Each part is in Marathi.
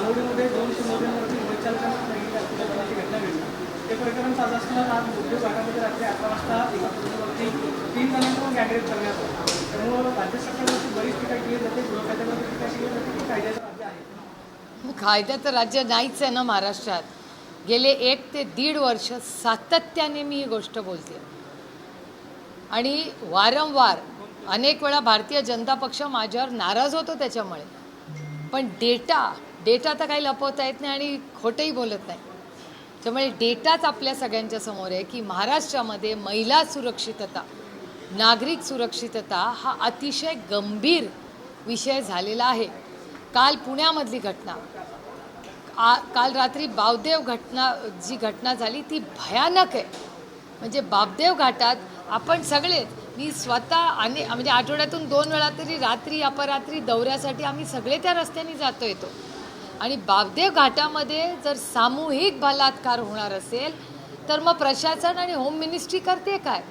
आलवडीमध्ये 200 मोठ्यांवरती बसचालकांची घटना घडली. ते प्रकरण साज असताना आज मुद्दे भागामध्ये रात्री 11 वाजता एका कुटुंबावरती 3 जणांवर गँगरेप करण्यात आला. त्यामुळं राज्य सरकारवरती बरीच टीका केली जाते, गृहखात्यामध्ये टीका केली जाते की कायद्याचं राज्य आहे. कायद्याचं राज्य नाहीच आहे ना महाराष्ट्रात. गेले 1 ते 1.5 वर्ष सातत्याने मी ही गोष्ट बोलते आणि वारंवार अनेक वेळा भारतीय जनता पक्ष माझ्यावर नाराज होतो त्याच्यामुळे. पण डेटा तर काही लपवता येत नाही आणि खोटंही बोलत नाही. त्यामुळे डेटाच आपल्या सगळ्यांच्या समोर आहे की महाराष्ट्रामध्ये महिला सुरक्षितता, नागरिक सुरक्षितता हा अतिशय गंभीर विषय झालेला आहे. काल पुण्यामधली घटना, काल रात्री बावदेव जी घटना झाली ती भयानक आहे. म्हणजे बापदेव घाटात आपण सगळेच, मी स्वतः म्हणजे आठवड्यातून 2 वेळा तरी रात्री अपरात्री दौऱ्यासाठी आम्ही सगळे त्या रस्त्याने जातो येतो. आणि बापदेव घाटामध्ये जर सामूहिक बलात्कार होणार असेल तर मग प्रशासन आणि होम मिनिस्ट्री करते काय?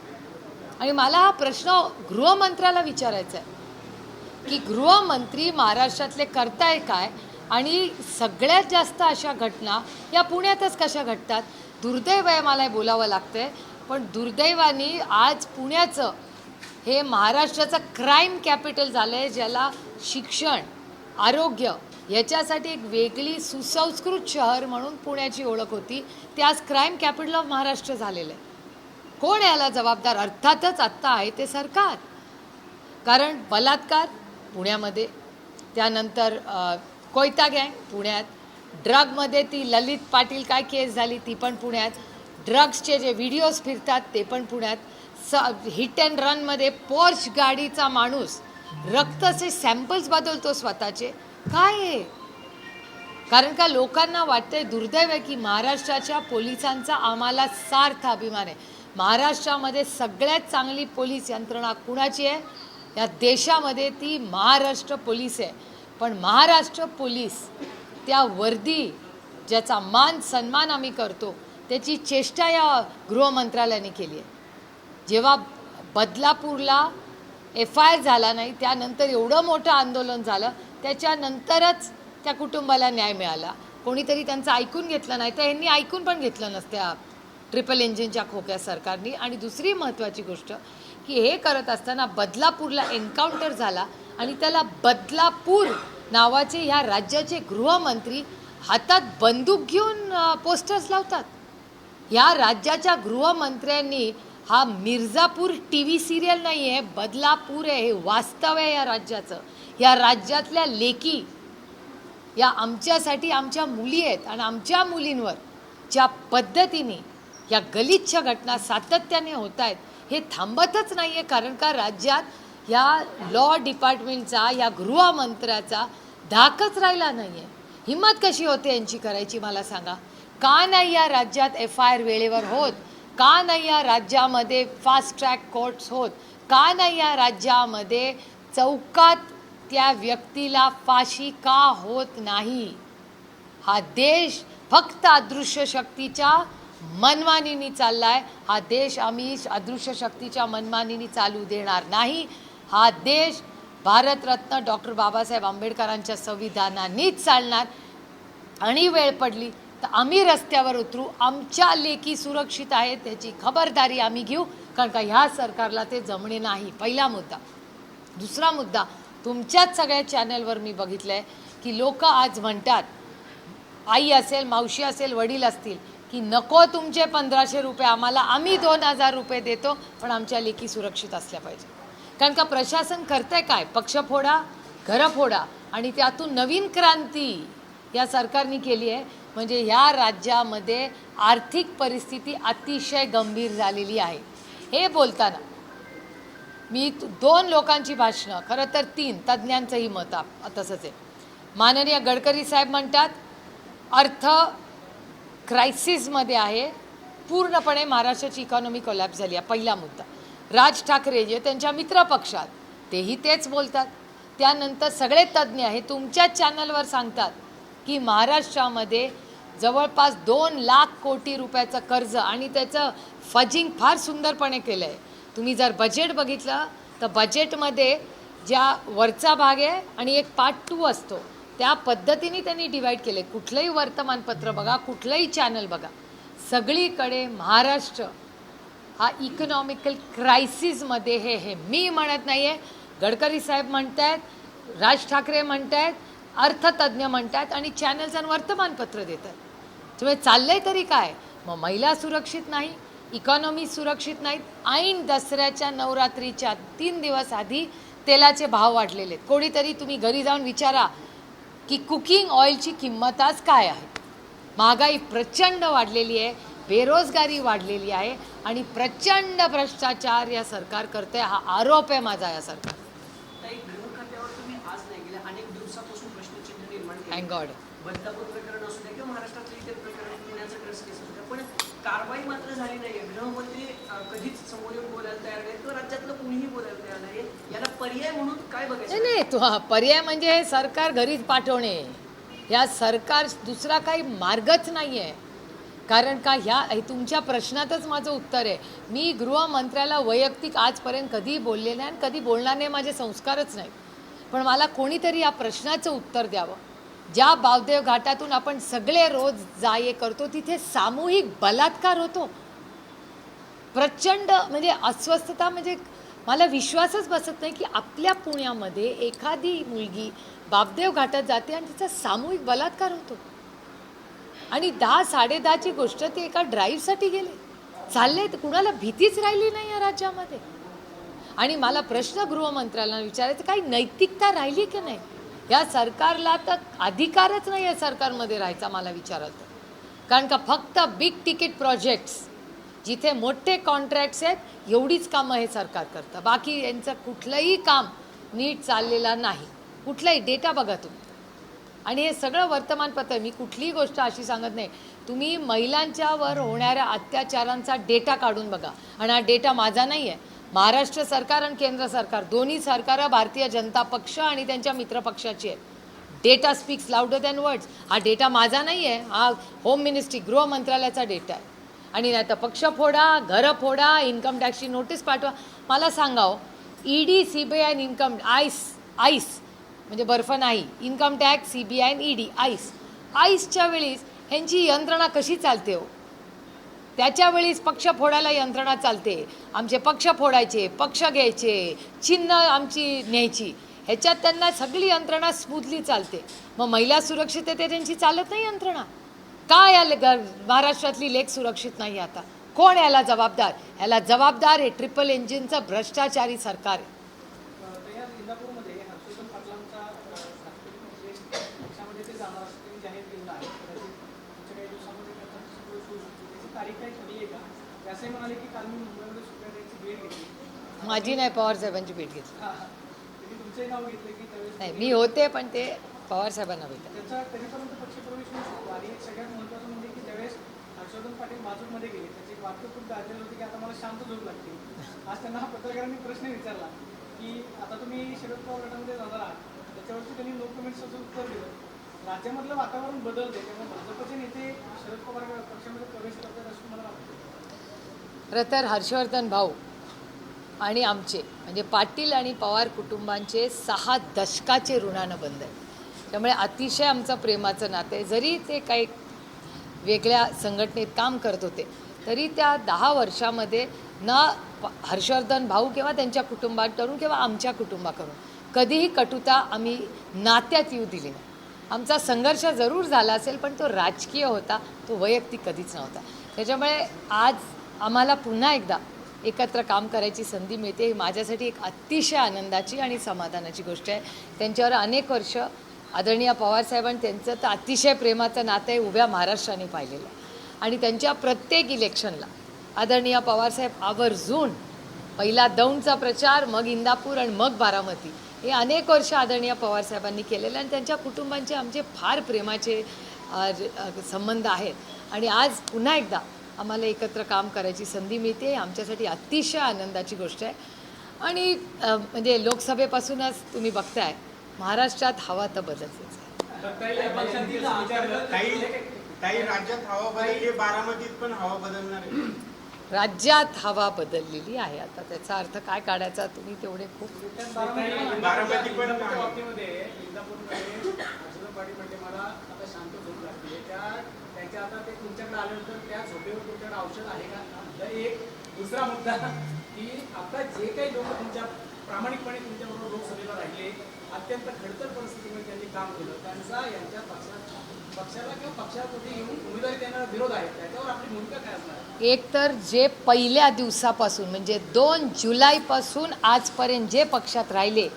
आणि मला हा प्रश्न गृहमंत्र्याला विचारायचा आहे की गृहमंत्री महाराष्ट्रातले करताय काय? आणि सगळ्यात जास्त अशा घटना या पुण्यातच कशा घडतात? दुर्दैव आहे, मला बोलावं लागतंय, पण दुर्दैवाने आज पुण्याचं हे महाराष्ट्राचं क्राईम कॅपिटल झालं आहे, ज्याला शिक्षण, आरोग्य याच्यासाठी एक वेगळी सुसंस्कृत शहर म्हणून पुण्याची ओळख होती, ते आज क्राईम कॅपिटल ऑफ महाराष्ट्र झालेलं आहे. कोण याला जबाबदार? अर्थातच आत्ता आहे ते सरकार. कारण बलात्कार पुण्यामध्ये, त्यानंतर कोयता गँग पुण्यात, ड्रगमध्ये ती ललित पाटील काय केस झाली ती पण पुण्यात, ड्रग्सचे जे व्हिडिओज फिरतात ते पण पुण्यात, हिट अँड रनमध्ये पोर्श गाडीचा माणूस रक्ताचे सॅम्पल्स बदलतो स्वतःचे. काय आहे? कारण का लोकांना वाटतंय, दुर्दैव आहे की महाराष्ट्राच्या पोलिसांचा आम्हाला सार्थ अभिमान आहे. महाराष्ट्रामध्ये सगळ्यात चांगली पोलीस यंत्रणा कुणाची आहे या देशामध्ये? ती महाराष्ट्र पोलीस आहे. पण महाराष्ट्र पोलीस त्या वर्दी ज्याचा मान सन्मान आम्ही करतो त्याची चेष्टा या गृहमंत्रालयाने केली आहे. जेव्हा बदलापूरला FIR झाला नाही, त्यानंतर एवढं मोठं आंदोलन झालं, त्याच्यानंतरच त्या कुटुंबाला न्याय मिळाला. कोणीतरी त्यांचं ऐकून घेतलं नाही, तर यांनी ऐकून पण घेतलं नसत्या ट्रिपल इंजिनच्या खोक्या सरकारनी. आणि दुसरी महत्त्वाची गोष्ट की हे करत असताना बदलापूरला एन्काउंटर झाला आणि त्याला बदलापूर नावाचे ह्या राज्याचे गृहमंत्री हातात बंदूक घेऊन पोस्टर्स लावतात. ह्या राज्याच्या गृहमंत्र्यांनी, हा मिर्झापूर TV सिरियल नाही आहे, बदलापूर आहे, हे वास्तव आहे या राज्याचं. या राज्यातल्या लेकी या आमच्यासाठी आमच्या मुली आहेत आणि आमच्या मुलींवर ज्या पद्धतीने या गलिच्छ घटना सातत्याने होत आहेत हे थांबतच नाही आहे. कारण का राज्यात या लॉ डिपार्टमेंटचा, या गृहमंत्र्याचा धाकच राहिला नाही आहे. हिम्मत कशी होते यांची करायची मला सांगा? का नाही या राज्यात FIR वेळेवर होत? का नाही या राज्यामध्ये फास्ट ट्रॅक कोर्ट्स होत? का नाही या राज्यामध्ये चौकात त्या व्यक्तीला फाशी का होत नाही? हा देश फक्त अदृश्य शक्तीच्या मनमानीने चाललाय. हा देश आम्ही अदृश्य शक्तीच्या मनमानीने चालू देणार नाही. हा देश भारतरत्न डॉक्टर बाबासाहेब आंबेडकरांच्या संविधानानेच चालणार. आणि वेळ पडली तर आम्ही रस्त्यावर उतरू. आमच्या लेकी सुरक्षित आहेत त्याची खबरदारी आम्ही घेऊ. कारण का ह्या सरकारला ते जमणे नाही. पहिला मुद्दा. दुसरा मुद्दा, तुमच्याच सगळ्या चॅनलवर मी बघितलं आहे की लोक आज म्हणतात, आई असेल, मावशी असेल, वडील असतील, की नको तुमचे 1500 रुपये आम्हाला, आम्ही 2000 रुपये देतो, पण आमच्या लेकी सुरक्षित असल्या पाहिजे. कारण का प्रशासन करतंय काय? पक्ष फोडा, घरं फोडा. आणि त्यातून नवीन क्रांती या सरकारने केली आहे. म्हणजे ह्या राज्यामध्ये आर्थिक परिस्थिती अतिशय गंभीर झालेली आहे. हे बोलताना मी 2 लोकांची भाषणं, खरं तर 3 तज्ज्ञांचंही मत तसंच आहे. माननीय गडकरी साहेब म्हणतात अर्थ क्रायसिसमध्ये आहे, पूर्णपणे महाराष्ट्राची इकॉनॉमी कोलॅप्स झाली आहे. पहिला मुद्दा. राज ठाकरे जे त्यांच्या मित्रपक्षात, तेही तेच बोलतात. त्यानंतर सगळे तज्ज्ञ हे तुमच्याच चॅनलवर सांगतात की महाराष्ट्रामध्ये जवळपास 2 लाख कोटी रुपयाचं कर्ज आणि त्याचं फजिंग फार सुंदरपणे केलं आहे. तुम्ही जर बजेट बघितलं तर बजेटमध्ये ज्या वरचा भाग आहे आणि एक पार्ट 2 असतो, त्या पद्धतीने त्यांनी डिवाईड केले. कुठलंही वर्तमानपत्र बघा, कुठलंही चॅनल बघा, सगळीकडे महाराष्ट्र हा इकॉनॉमिकल क्रायसिसमध्ये हे मी म्हणत नाही आहे, गडकरी साहेब म्हणत आहेत, राज ठाकरे म्हणत आहेत, अर्थतज्ज्ञ म्हणत आहेत आणि चॅनल्स आणि वर्तमानपत्र देत आहेत. त्यामुळे चाललंय तरी काय? मग महिला सुरक्षित नाही, इकॉनॉमी सुरक्षित नाहीत. ऐन दसऱ्याच्या नवरात्रीच्या 3 दिवस आधी तेलाचे भाव वाढलेले आहेत. कोणीतरी तुम्ही घरी जाऊन विचारा की कुकिंग ऑइलची किंमत आज काय आहे. महागाई प्रचंड वाढलेली आहे, बेरोजगारी वाढलेली आहे आणि प्रचंड भ्रष्टाचार या सरकार करते. हा आरोप आहे माझा या सरकार. गृह खात्यावर तुम्ही आज नाही गेल्या अनेक दिवसापासून प्रश्नचिन्ह निर्माण केले. Thank God. बदलापूर प्रकरण असू द्या किंवा महाराष्ट्रातलं इतर प्रकरण पुण्याचं ड्रग्स केस असू द्या, पण कारवाई मात्र झाली नाहीये. गृहमंत्री कधीच समोर येऊन बोलायला तयार नाही किंवा राज्यातलं कुणीही बोलायला तयार नाही. याला पर्याय म्हणून काय बघायचं? नाही तू पर्याय म्हणजे हे सरकार घरीच पाठवणे. या सरकार दुसरा काही मार्गच नाही आहे. कारण का ह्या तुमच्या प्रश्नातच माझं उत्तर आहे. मी गृहमंत्र्याला वैयक्तिक आजपर्यंत कधीही बोलले नाही आणि कधी बोलणार नाही, माझे संस्कारच नाही. पण मला कोणीतरी या प्रश्नाचं उत्तर द्यावं. ज्या बावदेव घाटातून आपण सगळे रोज जा ये करतो तिथे सामूहिक बलात्कार होतो. प्रचंड म्हणजे अस्वस्थता, म्हणजे मला विश्वासच बसत नाही की आपल्या पुण्यामध्ये एखादी मुलगी बापदेव घाटात जाते आणि तिचा सामूहिक बलात्कार होतो. आणि 10-10:30ची गोष्ट ते एका ड्राईव्हसाठी गेले. चालले तर कुणाला भीतीच राहिली नाही या राज्यामध्ये. आणि मला प्रश्न गृहमंत्र्याला विचारायचं, काही नैतिकता राहिली की नाही? या सरकारला तर अधिकारच नाही आहे सरकारमध्ये राहायचा मला विचारायचं. कारण का फक्त बिग तिकीट प्रोजेक्ट्स जिथे मोठे कॉन्ट्रॅक्ट्स आहेत एवढीच कामं हे सरकार करतं. बाकी यांचं कुठलंही काम नीट चाललेलं नाही. कुठलाही डेटा बघा तुम्ही. आणि हे सगळं वर्तमानपत्र, मी कुठलीही गोष्ट अशी सांगत नाही. तुम्ही महिलांच्यावर होणाऱ्या अत्याचारांचा डेटा काढून बघा. आणि हा डेटा माझा नाही आहे. महाराष्ट्र सरकार आणि केंद्र सरकार दोन्ही सरकारं भारतीय जनता पक्ष आणि त्यांच्या मित्रपक्षाची आहेत. Data speaks louder than words. हा डेटा माझा नाही आहे, हा होम मिनिस्ट्री गृह मंत्रालयाचा डेटा आहे. आणि नाही तर पक्ष फोडा, घरं फोडा, इन्कम टॅक्सची नोटीस पाठवा. मला सांगाव, ईडी, सीबीआय आणि इन्कम आईस म्हणजे बर्फ नाही, इन्कम टॅक्स, सीबीआय आणि ईडी आईसच्या वेळीस ह्यांची यंत्रणा कशी चालते हो? त्याच्या वेळीस पक्ष फोडायला यंत्रणा चालते. आमचे पक्ष फोडायचे, पक्ष घ्यायचे, चिन्ह आमची न्यायची, ह्याच्यात त्यांना सगळी यंत्रणा स्मूथली चालते. मग महिला सुरक्षितते त्यांची चालत नाही यंत्रणा का? या महाराष्ट्रातली लेक सुरक्षित नाही. आता कोण याला जबाबदार? याला जबाबदार हे ट्रिपल इंजिनचं भ्रष्टाचारी सरकार आहे. इंदापूरमध्ये हर्षवर्धन पाटलांचा पक्षामध्ये ते जाणार असं त्यांनी जाहीर केलेलं आहे. पुढच्या काही दिवसामध्ये त्याची तारीख काही ठरली आहे का? असंही म्हणाले की काल मी मुंबईमध्ये सुप्रियाताईंची भेट घेतली. माझी नाही, पवार साहेबांची भेट घेतली. त्यांनी तुमचंही नाव घेतलं की त्यावेळेस नाही, मी होते पण ते पवार साहेबांना भेटले. त्याचा कधीपर्यंत पक्षप्रवेश होऊ शकतो? आणि एक सगळ्यात महत्त्वाचं म्हणजे की त्यावेळेस हर्षवर्धन पाटील भाजपमध्ये गेले, त्याची एक वाक्य खूप गाजलेलं होती की आता मला शांत झोप लागते. आज त्यांना पत्रकारांनी प्रश्न विचारला की आता तुम्ही शरद पवार गटामध्ये जाणार आहात, त्याच्यावरती त्यांनी नो कमेंट्सचं उत्तर दिलं. राज्यामधलं वातावरण बदलते, त्यामुळे भाजपचे नेते शरद पवार पक्षामध्ये प्रवेश करतात असं मला वाटतं. खरं तर हर्षवर्धन भाऊ आणि आमचे म्हणजे पाटील आणि पवार कुटुंबांचे 6 दशकाचे ऋणानं बंद आहे. त्यामुळे अतिशय आमचं प्रेमाचं नातं आहे. जरी ते काही वेगळ्या संघटनेत काम करत होते तरी त्या 10 वर्षामध्ये ना हर्षवर्धन भाऊ किंवा त्यांच्या कुटुंबाकडून किंवा आमच्या कुटुंबाकडून कधीही कटुता आम्ही नात्यात येऊ दिली नाही. आमचा संघर्ष जरूर झाला असेल पण तो राजकीय होता, तो वैयक्तिक कधीच नव्हता. त्याच्यामुळे आज आम्हाला पुन्हा एकदा एकत्र काम करायची संधी मिळते ही माझ्यासाठी एक अतिशय आनंदाची आणि समाधानाची गोष्ट आहे. त्यांच्यावर अनेक वर्ष आदरणीय पवारसाहेबांनी त्यांचं तर अतिशय प्रेमाचं नातं आहे उभ्या महाराष्ट्राने पाहिलेलं आहे. आणि त्यांच्या प्रत्येक इलेक्शनला आदरणीय पवारसाहेब आवर्जून पहिला दौंडचा प्रचार, मग इंदापूर आणि मग बारामती, हे अनेक वर्ष आदरणीय पवारसाहेबांनी केलेलं. आणि त्यांच्या कुटुंबांचे आमचे फार प्रेमाचे संबंध आहेत. आणि आज पुन्हा एकदा आम्हाला एकत्र काम करायची संधी मिळते, आमच्यासाठी अतिशय आनंदाची गोष्ट आहे. आणि म्हणजे लोकसभेपासूनच तुम्ही बघताय महाराष्ट्रात हवा तर बदलतेच आहे. काही राज्यात हवा बदलली, बारामतीत पण हवा बदलणार आहे. राज्यात हवा बदललेली आहे. आता त्याचा अर्थ काय काढायचा तुम्ही तेवढे खूप बारामतीमध्ये इंदापूरमध्ये पाटील म्हणजे मला आता शांत झोप लागते त्याच्या आता ते तुमच्याकडे आल्यानंतर त्या झोपेवर तुमच्याकडे औषध आहे का? एक दुसरा मुद्दा की आता जे काही लोक तुमच्या प्रामाणिकपणे तुमच्याबरोबर लोकसभेला राहिले, अत्यंत खडतर परिस्थितीमध्ये त्यांनी काम केलं, त्यांचा यांच्या पक्षाला किंवा पक्षामध्ये येऊन उमेदवारी देणारा विरोध आहे, त्याच्यावर आपली भूमिका काय असणार? एक तर जे पहिल्या दिवसापासून म्हणजे 2 जुलैपासून आजपर्यंत जे पक्षात राहिले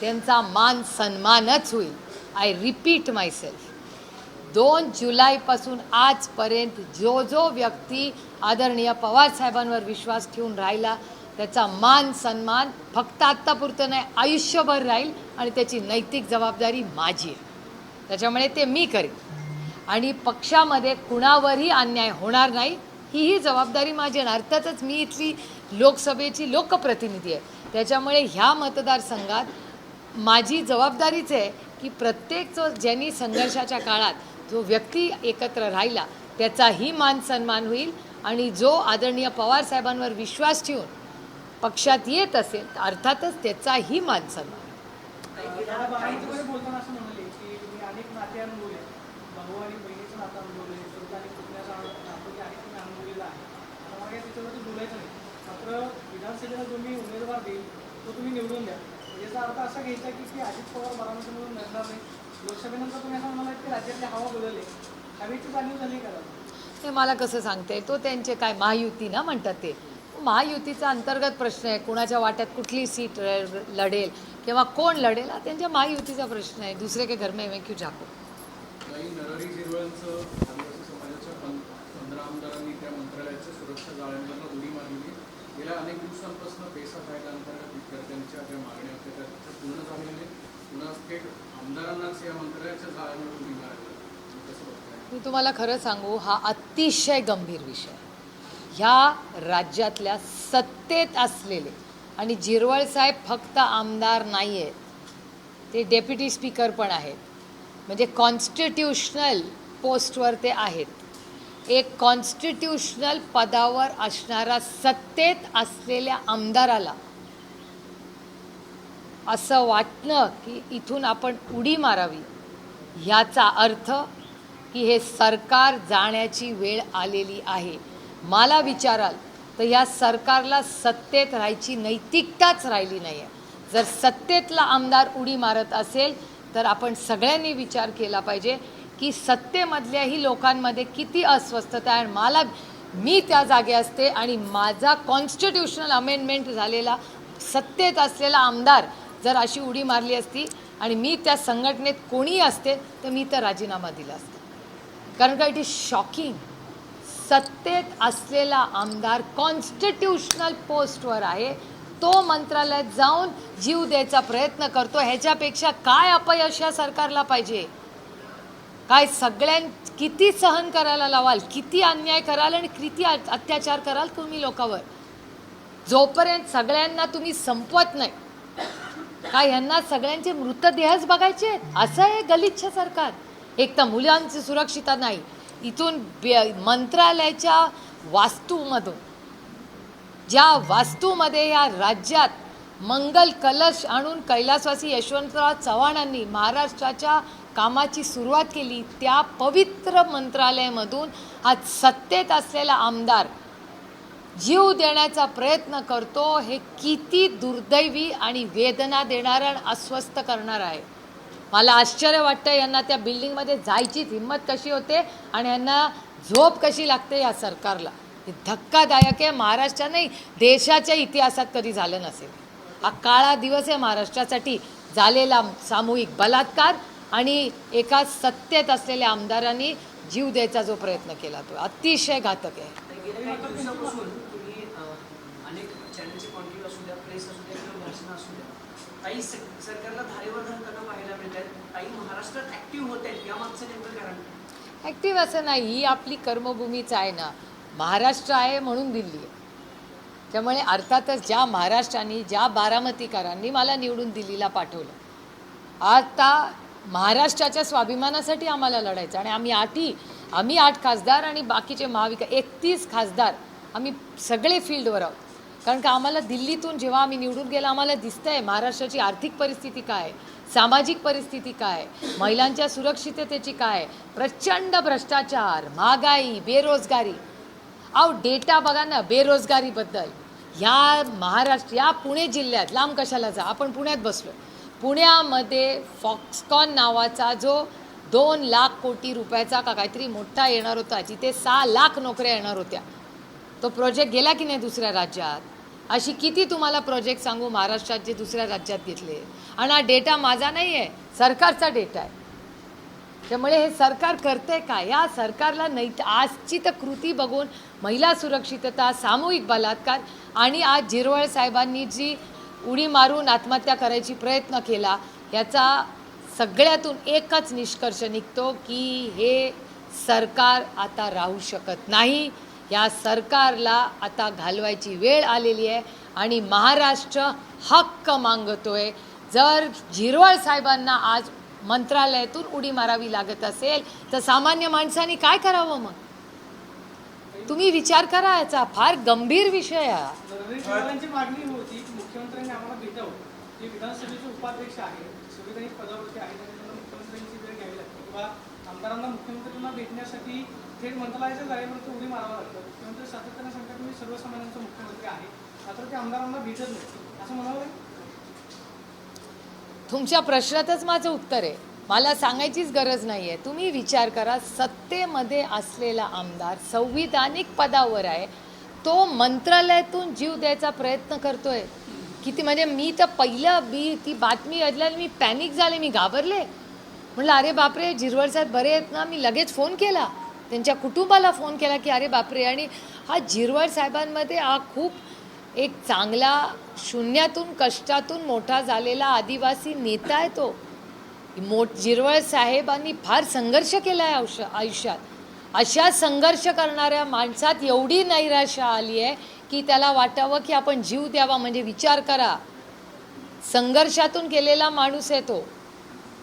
त्यांचा मान सन्मानच होईल. आय रिपीट मायसेल्फ, 2 जुलैपासून आजपर्यंत जो व्यक्ती आदरणीय पवारसाहेबांवर विश्वास ठेवून राहिला त्याचा मान सन्मान फक्त आत्तापुरतं नाही, आयुष्यभर राहील आणि त्याची नैतिक जबाबदारी माझी आहे. त्याच्यामुळे ते मी करेन आणि पक्षामध्ये कुणावरही अन्याय होणार नाही ही जबाबदारी माझी आहे. अर्थातच मी इथली लोकसभेची लोकप्रतिनिधी आहे, त्याच्यामुळे ह्या मतदारसंघात माझी जबाबदारीच आहे की प्रत्येक ज्यांनी संघर्षाच्या काळात जो व्यक्ती एकत्र राहिला त्याचाही मान सन्मान होईल आणि जो आदरणीय पवारसाहेबांवर विश्वास ठेवून पक्षात येत असेल तर अर्थातच त्याचाही मान सन्मान. बारामतीमध्ये बोलताना असं म्हणाले की तुम्ही अनेक नाते अनुभवले, भाऊ आणि बहिणीचं नातं अनुभवले, चौथा आणि पुतण्याचा नातं जे आहे तुम्ही अनुभवलेलं आहे. आता मला काही त्याच्यावरती बोलायचं नाही, मात्र विधानसभेला जो मी उमेदवार देईल तो तुम्ही निवडून द्या. याचा अर्थ असा घ्यायचा की अजित पवार बारामतीमधून लढणार नाही. लोकसभेनंतर तुम्ही असं म्हणाला की राज्यातली हवा बदलली, हवेची जाणीव झाली का? हे मला कसं सांगता येईल? तो त्यांचे काय महायुती ना म्हणतात ते महायुतीचा अंतर्गत प्रश्न आहे. कुणाच्या वाट्यात कुठली सीट लढेल किंवा कोण लढेल हा त्यांच्या महायुतीचा प्रश्न आहे. दुसरे के घर में मैं क्यों झाकू. काही नरहरी झिरवळचं आदिवासी समाजाच्या 15 आमदारांनी त्या मंत्रालयाच्या सुरक्षा जाळ्यांना उडी मारली. गेल्या अनेक दिवसांपासून पेसा कायदा अंतर्गत विद्यार्थ्यांच्या ज्या मागण्या होत्या त्या पूर्ण झालेल्या नाही. पुन्हा थेट आमदारांनाच या मंत्रालयाच्या जाळ्यांवर उडी मारायला कसं बघताय? मी तुम्हाला खरं सांगू, हा अतिशय गंभीर विषय. ह्या राज्यातल्या सत्तेत असलेले आणि झिरवळ साहेब फक्त आमदार नाही आहेत, ते डेप्युटी स्पीकर पण आहेत, म्हणजे कॉन्स्टिट्यूशनल पोस्टवर ते आहेत. एक कॉन्स्टिट्यूशनल पदावर असणारा सत्तेत असलेल्या आमदाराला असं वाटणं की इथून आपण उडी मारावी ह्याचा अर्थ की हे सरकार जाण्याची वेळ आलेली आहे. मला विचाराल तर या सरकारला सत्तेत राहायची नैतिकताच राहिली नाही आहे. जर सत्तेतला आमदार उडी मारत असेल तर आपण सगळ्यांनी विचार केला पाहिजे की सत्तेमधल्याही लोकांमध्ये किती अस्वस्थता आहे. मी त्या जागे असते आणि माझा कॉन्स्टिट्यूशनल अमेंडमेंट झालेला सत्तेत असलेला आमदार जर अशी उडी मारली असती आणि मी त्या संघटनेत कोणीही असते तर मी तर राजीनामा दिला असता. कारण का इट इज शॉकिंग. सत्तेत असलेला आमदार कॉन्स्टिट्यूशनल पोस्टवर आहे, तो मंत्रालयात जाऊन जीव द्यायचा प्रयत्न करतो. ह्याच्यापेक्षा काय अपयश या सरकारला पाहिजे? काय किती सहन करायला लावाल, किती अन्याय कराल आणि किती अत्याचार कराल तुम्ही लोकांवर? जोपर्यंत सगळ्यांना तुम्ही संपवत नाही काय ह्यांना सगळ्यांचे मृतदेहच बघायचे असं आहे गलिच्छ सरकार. एक तर मुलांची सुरक्षितता नाही, इथून मंत्रालयाच्या वास्तूमधून ज्या वास्तूमध्ये या राज्यात मंगल कलश आणून कैलासवासी यशवंतराव चव्हाणांनी महाराष्ट्राच्या कामाची सुरुवात केली, त्या पवित्र मंत्रालयामधून आज सत्तेत असलेला आमदार जीव देण्याचा प्रयत्न करतो. हे किती दुर्दैवी आणि वेदना देणारं आणि अस्वस्थ करणार आहे. मला आश्चर्य वाटतं यांना त्या बिल्डिंगमध्ये जायचीच हिंमत कशी होते आणि यांना झोप कशी लागते या सरकारला. हे धक्कादायक आहे. महाराष्ट्र नाही देशाच्या इतिहासात कधी झालं नसेल. हा काळा दिवस आहे महाराष्ट्रासाठी. झालेला सामूहिक बलात्कार आणि एका सत्तेत असलेल्या आमदारांनी जीव द्यायचा जो प्रयत्न केला तो अतिशय घातक आहे. गेल्या काही दिवसापासून तुम्ही अनेक चॅनलचे कॉन्टेंट असू द्या, प्रेस असू द्या किंवा भाषणं असू द्या, काही सरकारला धारेवर धरताना पाहायला मिळत आहेत, काही महाराष्ट्रात ॲक्टिव्ह होत आहेत. यामागचं नेमकं कारण ॲक्टिव्ह असं नाही, ही आपली कर्मभूमीच आहे ना. महाराष्ट्र आहे म्हणून दिल्ली आहे. त्यामुळे अर्थातच ज्या महाराष्ट्राने ज्या बारामतीकरांनी मला निवडून दिल्लीला पाठवलं, आता महाराष्ट्राच्या स्वाभिमानासाठी आम्हाला लढायचं आणि आम्ही 8 खासदार आणि बाकीचे 31 खासदार आम्ही सगळे फील्डवर आहोत. कारण का आम्हाला दिल्लीतून जेव्हा आम्ही निवडून गेलो आम्हाला दिसतं आहे महाराष्ट्राची आर्थिक परिस्थिती काय आहे, सामाजिक परिस्थिती काय आहे, महिलांच्या सुरक्षिततेची काय आहे, प्रचंड भ्रष्टाचार, महागाई, बेरोजगारी. अहो डेटा बघा ना बेरोजगारीबद्दल. या पुणे जिल्ह्यात लांब कशाला जा, आपण पुण्यात बसलो. पुण्यामध्ये फॉक्सकॉन नावाचा जो 2 लाख कोटी रुपयाचा का काहीतरी मोठा येणार होता, जिथे 6 लाख नोकऱ्या येणार होत्या, तो प्रोजेक्ट गेला की नाही दुसऱ्या राज्यात. अशी किती तुम्हाला प्रोजेक्ट सांगू महाराष्ट्रात जे दुसऱ्या राज्यात घेतले. आणि हा डेटा माझा नाही आहे, सरकारचा डेटा आहे. त्यामुळे हे सरकार करते काय, या सरकारला आजची तर कृती बघून महिला सुरक्षितता, सामूहिक बलात्कार आणि आज झिरवळ साहेबांनी जी उडी मारून आत्महत्या करायची प्रयत्न केला, याचा सगळ्यातून एकच निष्कर्ष निघतो की हे सरकार आता राहू शकत नाही. या सरकारला आता घालवायची वेळ आलेली आहे आणि महाराष्ट्र हक्क मागतोय. जर झिरवळ साहेबांना आज मंत्रालयातून उडी मारावी लागत असेल तर सामान्य माणसांनी काय करावं मग? तुम्ही विचार करा, याचा फार गंभीर विषय आहे. रणनीतीवाल्यांची मागणी होती की मुख्यमंत्र्यांनी आम्हाला भेटावं. जे विधानसभेचे उपाध्यक्ष आहेत, संविधानिक पदावरती आहेत, त्यांना मुख्यमंत्र्यांची वेळ घ्यावी लागते किंवा आमदारांना मुख्यमंत्र्यांना भेटण्यासाठी थेट मंत्रालयाच्या जागेवरती उडी मारावं लागतं. मुख्यमंत्री सातत्याने सांगतात मी सर्वसामान्यांचा मुख्यमंत्री आहे, मात्र ते आमदारांना भेटत नाही असं म्हणावं. तुमच्या प्रश्नातच माझं उत्तर आहे. मला सांगायचीच गरज नाही आहे. तुम्ही विचार करा, सत्तेमध्ये असलेला आमदार संविधानिक पदावर आहे, तो मंत्रालयातून जीव द्यायचा प्रयत्न करतोय. किती म्हणजे मी तर ती बातमी ऐकल्याने मी पॅनिक झाले, मी घाबरले. म्हटलं अरे बापरे झिरवळ साहेब बरे आहेत ना. मी लगेच फोन केला, त्यांच्या कुटुंबाला फोन केला की अरे बापरे. आणि हा झिरवळ साहेबांमध्ये हा खूप एक चांगला शून्यातून कष्टातून मोठा झालेला आदिवासी नेता आहे तो. झिरवळ साहेबांनी फार संघर्ष केला आहे आयुष्यात. अशा संघर्ष करणाऱ्या माणसात एवढी नैराश्य आली आहे की त्याला वाटावं की आपण जीव द्यावा. म्हणजे विचार करा, संघर्षातून केलेला माणूस आहे तो.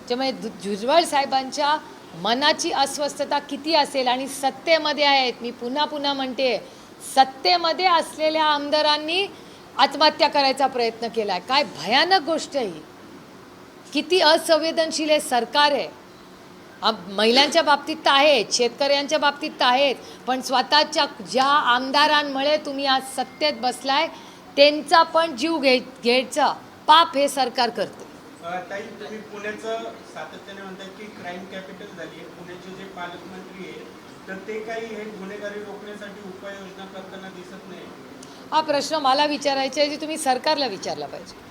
त्यामुळे झिरवळ साहेबांच्या मनाची अस्वस्थता किती असेल. आणि सत्तेमध्ये आहेत, मी पुन्हा म्हणते, सत्तेमध्ये असलेल्या आमदारांनी आत्महत्या करायचा प्रयत्न केला. काय भयानक गोष्ट आहे ही. किती असंवेदनशील हे सरकार आहे. महिलांच्या बाबतीत तर आहेत, शेतकऱ्यांच्या बाबतीत तर आहेत, पण स्वतःच्या ज्या आमदारांमुळे तुम्ही आज सत्तेत बसलाय त्यांचा पण जीव घ्यायचा पाप हे सरकार करते. ताई, तुम्ही पुण्याचं सातत्याने म्हणतात की क्राईम कॅपिटल झाली आहे. पुण्याचे जे पालकमंत्री आहे तर ते काही हे गुन्हेगारी रोखण्यासाठी उपाययोजना करताना दिसत नाही. हा प्रश्न मला विचारायचा आहे, जे तुम्ही सरकारला विचारला पाहिजे.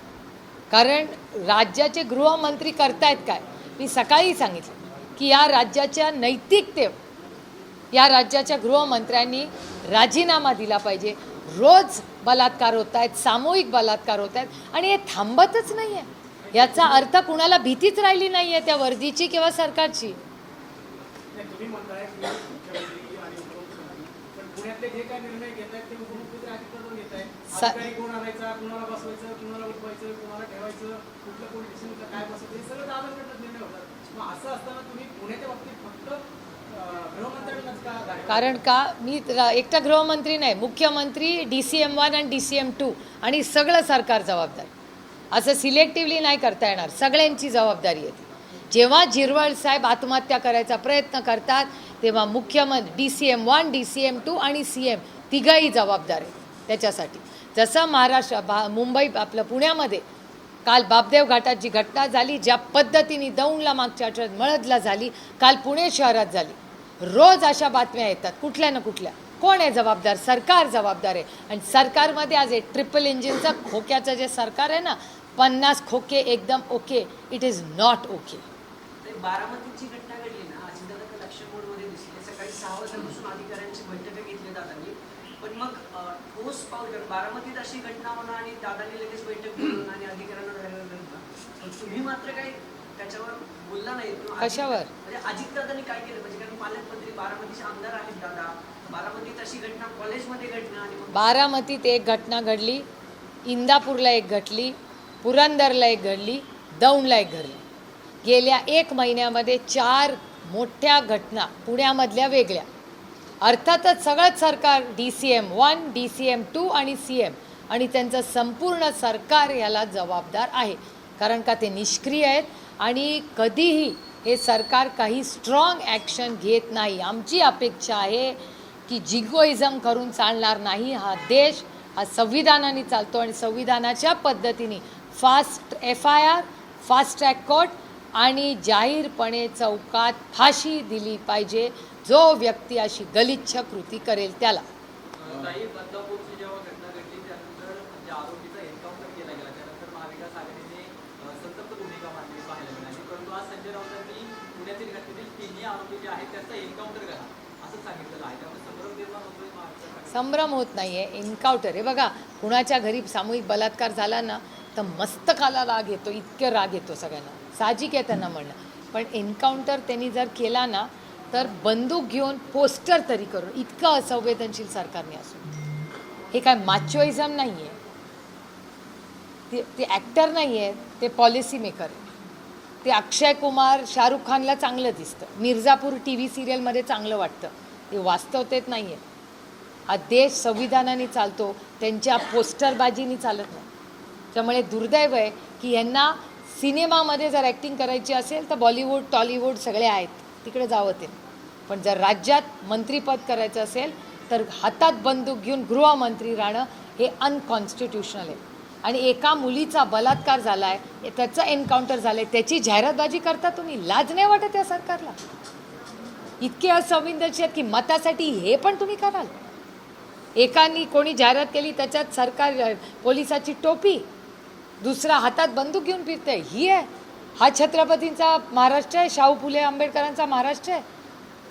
कारण राज्याचे गृहमंत्री करतायत काय. मी सकाळी सांगितलं की या राज्याच्या नैतिकतेवर या गृहमंत्र्यांनी राजीनामा दिला पाहिजे. रोज बलात्कार होत आहेत, सामूहिक बलात्कार होत आहेत आणि हे थांबतच नाही आहे. याचा अर्थ कुणाला भीतीच राहिली नाही आहे त्या वर्दीची किंवा सरकारची. तुम्ही म्हणताय की मुख्यमंत्री आणि उपमुख्यमंत्री, पण पुण्यातले जे काही निर्णय घेत आहेत ते उपमुख्यमंत्री अधिकृत घेत आहेत. अधिकारी कोण आणायचा, कुणाला बसवायचं, कुणाला उठवायचं, कुणाला ठेवायचं, कुठलं पोलीस स्टेशनचं काय बसवायचं, हे सगळं दादांकडनं निर्णय होतात. मग असं असताना तुम्ही पुण्याच्या बाबतीत फक्त गृहमंत्र्यांनाच का? कारण का मी एकटा गृहमंत्री नाही, मुख्यमंत्री, DCM1 आणि DCM2 आणि सगळं सरकार जबाबदार. असं सिलेक्टिव्हली नाही करता येणार, सगळ्यांची जबाबदारी आहे. जेव्हा झिरवळ साहेब आत्महत्या करायचा प्रयत्न करतात तेव्हा मुख्यमंत्री, DCM1, DCM2 आणि CM तिघंही जबाबदार आहे त्याच्यासाठी. जसं मुंबई आपलं पुण्यामध्ये काल बापदेव घाटात जी घटना झाली, ज्या पद्धतीने दौंडला मागच्या आठवड्यात मळदला झाली, काल पुणे शहरात झाली. रोज अशा बातम्या येतात कुठल्या ना कुठल्या. कोण आहे जबाबदार? सरकार जबाबदार आहे. आणि सरकारमध्ये आज ट्रिपल इंजिनचं खोक्याचं जे सरकार आहे ना, 50 खोके एकदम okay, it is not okay. बारामतीची घटना घडली ना, अजितदादा लक्ष मोडमध्ये दिसले. सकाळी 6 वाजल्यापासून अधिकाऱ्यांची बैठक घेतली दादांनी, पण मग ठोस पाऊल करून बारामतीत अशी घटना होणं आणि दादांनी लगेच बैठक घेऊन आणि अधिकाऱ्यांना धरायला लागलं. तुम्ही मात्र काही त्याच्यावर बोलला नाही. कशावर? म्हणजे अजितदादांनी काय केलं म्हणजे, कारण पालकमंत्री बारामतीचे आमदार आहेत दादा. बारामतीत अशी घटना, कॉलेजमध्ये घटना, आणि बारामतीत एक घटना घडली, इंदापूरला एक घडली, पुरंदरला एक घडली, दौंडला एक घडली. गेल्या 1 महिन्यामध्ये 4 मोठ्या घटना पुण्यामधल्या वेगळ्या. अर्थातच सगळंच सरकार DCM 1, DCM 2 आणि CM आणि त्यांचं संपूर्ण सरकार याला जबाबदार आहे, कारण का ते निष्क्रिय आहेत आणि कधीही हे सरकार काही स्ट्रॉंग ॲक्शन घेत नाही. आमची अपेक्षा आहे की जिगोइझम करून चालणार नाही. हा देश हा संविधानाने चालतो आणि संविधानाच्या पद्धतीने fast FIR, fast track court आणि जाहीरपणे चौकात फाशी दिली पाहिजे जो व्यक्ती अशी गलिच्छ कृती करेल त्याला. ताई, बदलापूरची जेव्हा घटना घडली त्यानंतर ज्या आरोपीचा एन्काउंटर केला गेला त्यानंतर महाविकास आघाडीने संतप्त भूमिका मांडली पाहायला मिळाली, परंतु आज संजय राऊतांनी पुण्यातील घटनेतील तिन्ही आरोपी जे आहेत त्यांचा एन्काउंटर करा असं सांगितलेलं आहे. त्यामुळे संभ्रम निर्माण होतोय महाराष्ट्रात. संभ्रम होत नाही आहे, एन्काउंटर. हे बघा, कुणाच्या घरी सामूहिक बलात्कार झाला ना तर मस्तकाला राग येतो, इतकं राग येतो सगळ्यांना, साहजिक आहे त्यांना म्हणणं. पण एन्काउंटर त्यांनी जर केला ना तर बंदूक घेऊन पोस्टर तरी करून, इतकं असंवेदनशील सरकारने असून. हे काय माचोइझम नाही आहे, ते ॲक्टर नाही आहे, ते पॉलिसी मेकर आहे. ते अक्षय कुमार शाहरुख खानला चांगलं दिसतं, मिर्झापूर TV सिरियलमध्ये चांगलं वाटतं, ते वास्तवतेत नाही आहे. हा देश संविधानाने चालतो, त्यांच्या पोस्टरबाजीनी चालत नाही. त्यामुळे दुर्दैव आहे की यांना सिनेमामध्ये जर ॲक्टिंग करायची असेल तर बॉलिवूड टॉलिवूड सगळे आहेत, तिकडे जावं ते. पण जर राज्यात मंत्रिपद करायचं असेल तर हातात बंदूक घेऊन गृहमंत्री राहणं हे अनकॉन्स्टिट्युशनल आहे. आणि एका मुलीचा बलात्कार झाला आहे, त्याचं एन्काउंटर झालं आहे, त्याची जाहिरातबाजी करता तुम्ही? लाज नाही वाटत या सरकारला? इतके असंवेदनशील आहेत की मतासाठी हे पण तुम्ही कराल? एकानी कोणी जाहिरात केली त्याच्यात सरकार पोलिसाची टोपी, दुसरा हातात बंदूक घेऊन फिरतंय. ही आहे हा छत्रपतींचा महाराष्ट्र आहे, शाहू फुले आंबेडकरांचा महाराष्ट्र आहे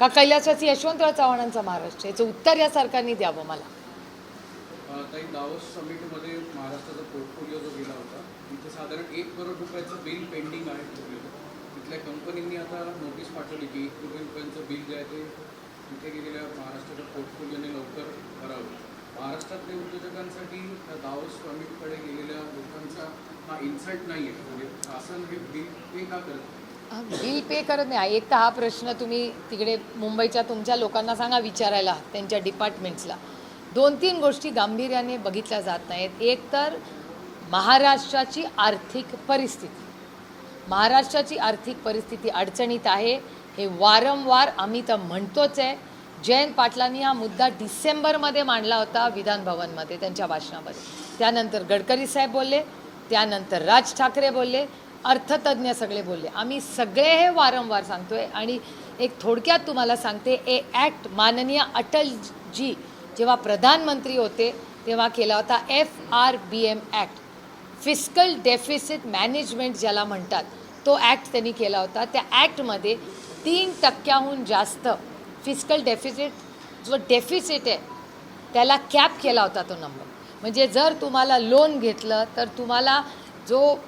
का कैलासवासी यशवंतराव चव्हाणांचा महाराष्ट्र? याचं उत्तर या सरकारने द्यावं मला. ताई, दावोस समिटमध्ये महाराष्ट्राचा पोर्टफोलिओ जो गेला होता तिथे साधारण 1 करोड रुपयाचं बिल पेंडिंग आहे. तिथल्या कंपनींनी आता नोटीस पाठवली की 1 करोड रुपयांचं बिल जे आहे ते तिथे गेलेल्या महाराष्ट्राच्या पोर्टफोलिओने लवकर करावं. महाराष्ट्रातल्या उद्योजकांसाठी त्या दावोस समिटकडे गेलेल्या लोकांचा हा इन्सल्ट नाही आहे, म्हणजे शासन हे बिल पे का करत? बिल पे करत नाही. एक तर हा प्रश्न तुम्ही तिकडे मुंबईच्या तुमच्या लोकांना सांगा विचारायला, त्यांच्या डिपार्टमेंट्सला. 2-3 गोष्टी गांभीर्याने बघितल्या जात नाहीत. एक तर महाराष्ट्राची आर्थिक परिस्थिती, महाराष्ट्राची आर्थिक परिस्थिती अडचणीत आहे, हे वारंवार आम्ही तर म्हणतोच आहे. जयंत पाटलांनी हा मुद्दा डिसेंबरमध्ये मांडला होता विधान भवनमध्ये त्यांच्या भाषणामध्ये. त्यानंतर गडकरी साहेब बोलले, त्यानंतर राज ठाकरे बोलले, अर्थतज्ञ सगळे बोलले. आम्ही सगळे हे वारंवार सांगतोय. आणि एक थोडक्यात तुम्हाला सांगते, ॲक्ट माननीय अटलजी जेव्हा प्रधानमंत्री होते तेव्हा केला होता FRBM act, fiscal deficit management ज्याला म्हणतात, तो ॲक्ट त्यांनी केला होता. त्या ॲक्टमध्ये 3% जास्त फिस्कल डेफिसिट, जो डेफिसिट आहे त्याला कॅप केला होता तो नंबर. म्हणजे जर तुम्हाला लोन घेतलं तर तुम्हाला जो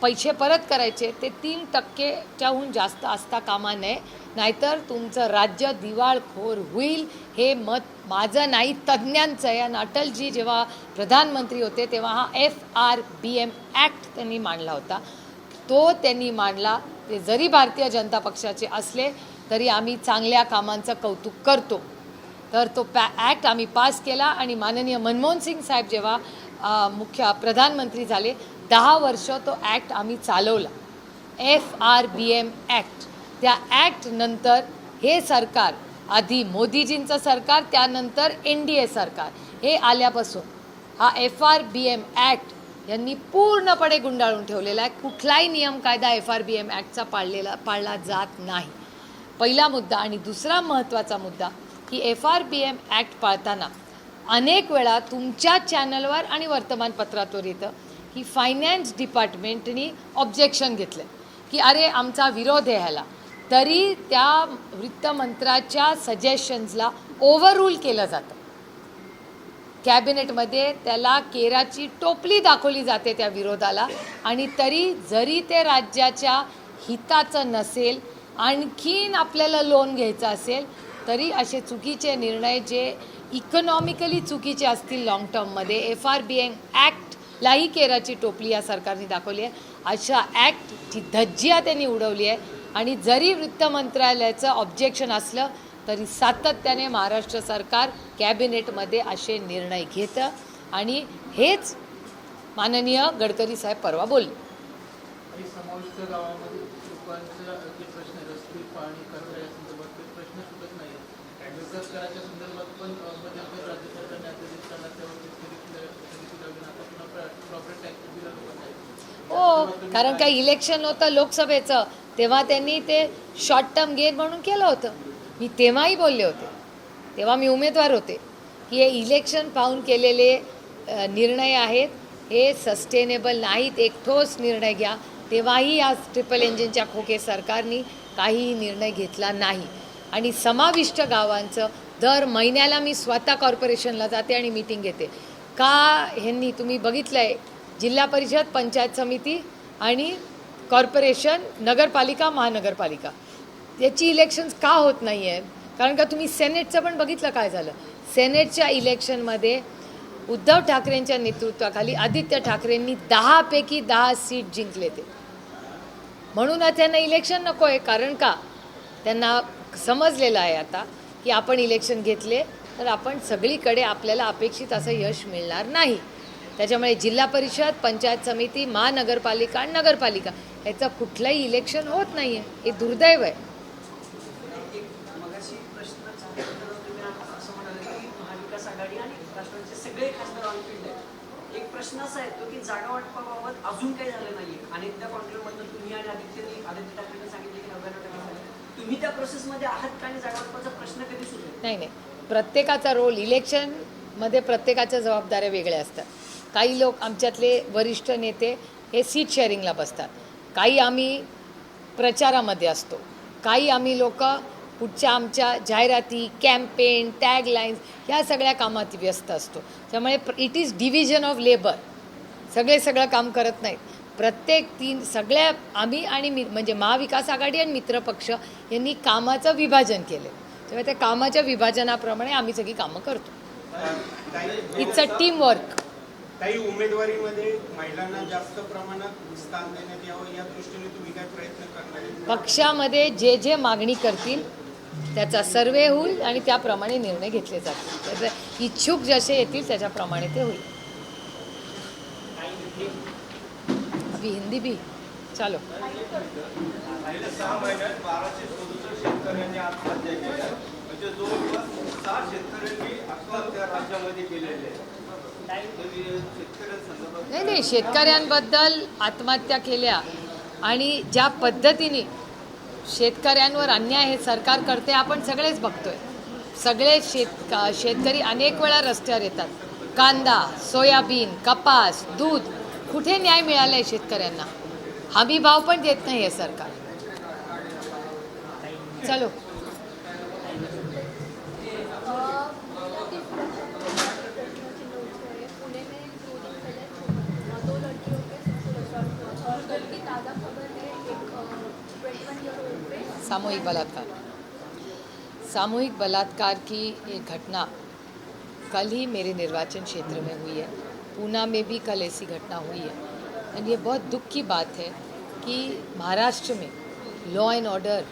पैसे परत करायचे ते 3%च्याहून जास्त असता कामा नये, नाहीतर तुमचं राज्य दिवाळखोर होईल. हे मत माझं नाही, तज्ज्ञांचं आहे. आणि अटलजी जेव्हा प्रधानमंत्री होते तेव्हा हा FRBM ॲक्ट त्यांनी मांडला होता. तो त्यांनी मांडला. ते जरी भारतीय जनता पक्षाचे असले तरी आम्ही चांगल्या कामांचं कौतुक करतो. तर तो ॲक्ट आम्ही पास केला आणि माननीय मनमोहन सिंग साहेब जेव्हा मुख्य प्रधानमंत्री झाले 10 वर्ष तो ॲक्ट आम्ही चालवला, FRBM ॲक्ट. त्या ॲक्ट नंतर हे सरकार, आधी मोदीजींचं सरकार, त्यानंतर NDA सरकार, हे आल्यापासून हा FRBM ॲक्ट यांनी पूर्णपणे गुंडाळून ठेवलेला आहे. कुठलाही नियम कायदा FRBM ॲक्टचा पाळला जात नाही. पहिला मुद्दा. आणि दुसरा महत्त्वाचा मुद्दा की FRBM ॲक्ट पाळताना अनेक वेळा तुमच्या चॅनलवर आणि वर्तमानपत्रातवर येतं की फायनान्स डिपार्टमेंटनी ऑब्जेक्शन घेतलं की अरे आमचा विरोध आहे ह्याला, तरी त्या वृत्तमंत्र्याच्या सजेशन्सला ओव्हररूल केलं जातं. कॅबिनेटमध्ये त्याला केराची टोपली दाखवली जाते त्या विरोधाला. आणि तरी जरी ते राज्याच्या हिताचं नसेल, आणखीन आपल्याला लोन घ्यायचं असेल, तरी असे चुकीचे निर्णय जे इकॉनॉमिकली चुकीचे असतील लाँग टर्ममध्ये, FRBM ॲक्टलाही केराची टोपली या सरकारने दाखवली आहे. अशा ॲक्टची धज्जिया त्यांनी उडवली आहे. आणि जरी वृत्त मंत्रालयाचं ऑब्जेक्शन असलं तरी सातत्याने महाराष्ट्र सरकार कॅबिनेटमध्ये असे निर्णय घेतं आणि हेच माननीय गडकरी साहेब परवा बोलले. काही समाविष्ट गावामध्ये लोकांचा जे प्रश्न आहे, रस्ते, पाणी, कारवाई या संदर्भात ते प्रश्न सुटत नाही. विकास करायच्या संदर्भात पण मध्यंतर राज्य सरकारने आदेश देताना त्यावरती स्थगिती लावली. आता पुन्हा प्रॉपर्टी टॅक्स दिला लोकांना. हो, कारण काही इलेक्शन होतं लोकसभेचं, तेव्हा त्यांनी ते शॉर्ट टर्म गेन म्हणून केलं होतं. मी तेव्हाही बोलले होते, तेव्हा मी उमेदवार होते, की हे इलेक्शन पाहून केलेले निर्णय आहेत, हे सस्टेनेबल नाहीत, एक ठोस निर्णय घ्या. तेव्हाही या ट्रिपल इंजिनच्या खोके सरकारने काहीही निर्णय घेतला नाही. आणि समाविष्ट गावांचं दर महिन्याला मी स्वतः कॉर्पोरेशनला जाते आणि मीटिंग घेते. का ह्यांनी तुम्ही बघितलं आहे, जिल्हा परिषद, पंचायत समिती आणि कॉर्पोरेशन, नगरपालिका, महानगरपालिका याची इलेक्शन्स का होत नाही आहेत? कारण का तुम्ही सेनेटचं पण बघितलं काय झालं. सेनेटच्या इलेक्शनमध्ये उद्धव ठाकरेंच्या नेतृत्वाखाली आदित्य ठाकरेंनी 10 पैकी 10 सीट जिंकले ते. म्हणूनच त्यांना इलेक्शन नको आहे. कारण का त्यांना समजलेलं आहे आता की आपण इलेक्शन घेतले तर आपण सगळीकडे आपल्याला अपेक्षित असं यश मिळणार नाही. त्याच्यामुळे जिल्हा परिषद, पंचायत समिती, महानगरपालिका आणि नगरपालिका याचं कुठलंही इलेक्शन होत नाही आहे. हे दुर्दैव आहे. मगाशी प्रश्नाचा तुम्ही असं म्हणाले की महाविकास आघाडी आणि राष्ट्रवादीचे सगळे खासदार ऑनफिल्ड आहेत. एक प्रश्न असा येतो की जागा वाटपाबाबत अजून काही झालं नाहीये. अनेकदा कॉन्ट्रॅक्टमधून तुम्ही आणि आदित्य ठाकरेंनी सांगितले की 99% झाले. तुम्ही त्या प्रोसेसमध्ये आहात का आणि जागा वाटपाचा प्रश्न कधी सुटेल? नाही, प्रत्येकाचा रोल इलेक्शनमध्ये प्रत्येकाच्या जबाबदाऱ्या वेगळ्या असतात. काही लोक आमच्यातले वरिष्ठ नेते हे सीट शेअरिंगला बसतात, काही आम्ही प्रचारामध्ये असतो, काही आम्ही लोक पुढच्या आमच्या जाहिराती, कॅम्पेन, टॅगलाईन्स ह्या सगळ्या कामात व्यस्त असतो. त्यामुळे it is division of labour. सगळं काम करत नाहीत. प्रत्येक सगळ्या आम्ही आणि म्हणजे महाविकास आघाडी आणि मित्रपक्ष यांनी कामाचं विभाजन केलं. त्यामुळे त्या कामाच्या विभाजनाप्रमाणे आम्ही सगळी कामं करतो. It's a team work. काही उमेदवारीमध्ये महिलांना जास्त प्रमाणात स्थान देण्यात यावं या दृष्टीने तुम्ही काय प्रयत्न करणार आहे? पक्षामध्ये जे जे मागणी करतील त्याचा सर्वे होईल आणि त्याप्रमाणे निर्णय घेतले जातील. त्याचे इच्छुक जसे येतील त्याच्याप्रमाणे ते होईल. अभी हिंदी भी चालो. गेल्या 6 महिन्यात 1267 शेतकऱ्यांनी आत्महत्या केल्या. म्हणजे जवळपास 6 शेतकऱ्यांनी आत्महत्या राज्यामध्ये केलेल्या आहेत. नाही, शेतकऱ्यांबद्दल आत्महत्या केल्या आणि ज्या पद्धतीने शेतकऱ्यांवर अन्याय हे सरकार करते आपण सगळेच बघतोय. सगळे शेतकरी अनेक वेळा रस्त्यावर येतात. कांदा, सोयाबीन, कपास, दूध, कुठे न्याय मिळाला आहे शेतकऱ्यांना? हमी भाव पण देत नाही आहे सरकार. चलो. सामूहिक बलात्कार की एक घटना कल ही मेरे निर्वाचन क्षेत्र में हुई है. पूना में भी कल ऐसी घटना हुई है. और ये बहुत दुख की बात है कि महाराष्ट्र में लॉ एंड ऑर्डर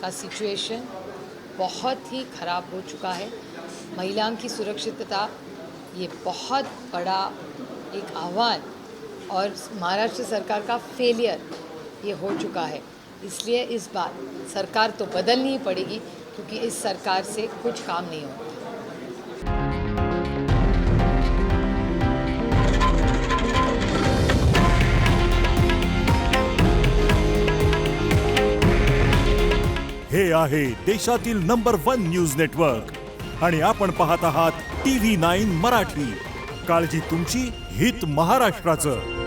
का सिचुएशन बहुत ही ख़राब हो चुका है. महिलाओं की सुरक्षितता ये बहुत बड़ा एक आह्वान और महाराष्ट्र सरकार का फेलियर ये हो चुका है. इसलिए इस बार सरकार तो बदलनी ही पड़ेगी क्योंकि इस सरकार से कुछ काम नहीं होता. हे आहे देशातील नंबर 1 न्यूज नेटवर्क आणि आपण पाहत आहात TV9 मराठी. काळजी तुमची, हित महाराष्ट्राचं.